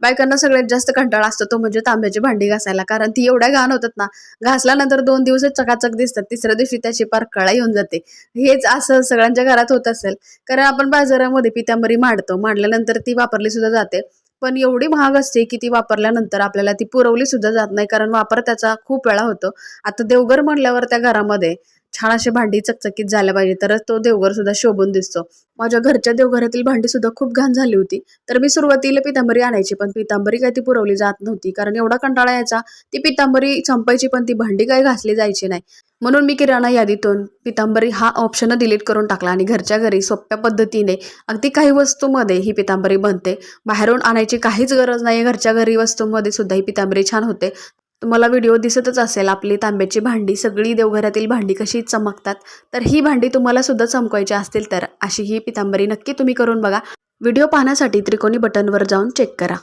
बायकांना सगळ्यात जास्त कंटाळा असतो तो म्हणजे तांब्याची भांडी घासायला, कारण ती एवढ्या घाण होतात ना, घासल्यानंतर 2 दिवसच चकाचक दिसतात, तिसऱ्या दिवशी त्याची पार कळा येऊन जाते. हेच असं सगळ्यांच्या घरात होत असेल, कारण आपण बाजारामध्ये पितांबरी मांडतो, मांडल्यानंतर ती वापरली सुद्धा जाते. पण एवढी महाग असते की ती वापरल्यानंतर आपल्याला ती पुरवली सुद्धा जात नाही, कारण वापर त्याचा खूप वेळा होतो. आता देवघर म्हणल्यावर त्या घरामध्ये छान अशी भांडी चकचकीत झाल्या पाहिजे, तरच तो देवघर सुद्धा शोभून दिसतो. माझ्या घरच्या देवघरातील भांडी सुद्धा खूप घाण झाली होती. तर मी सुरुवातीला पितांबरी आणायची, पण पितांबरी काही ती पुरवली जात नव्हती, कारण एवढा कंटाळा यायचा. ती पितांबरी संपायची पण ती भांडी काही घासली जायची नाही. म्हणून मी किराणा यादीतून पितांबरी हा ऑप्शन डिलीट करून टाकला आणि घरच्या घरी सोप्या पद्धतीने अगदी काही वस्तूमध्ये ही पितांबरी बनते. बाहेरून आणायची काहीच गरज नाही, घरच्या घरी वस्तूंमध्ये सुद्धा ही पितांबरी छान होते. तुम्हाला व्हिडिओ दिसतच असेल, आपली तांब्याची भांडी सगळी देवघरातील भांडी कशी चमकतात. तर ही भांडी तुम्हाला सुद्धा चमकवायची असतील तर अशी ही पितांबरी नक्की तुम्ही करून बघा. व्हिडिओ पाहण्यासाठी त्रिकोणी बटनवर जाऊन चेक करा.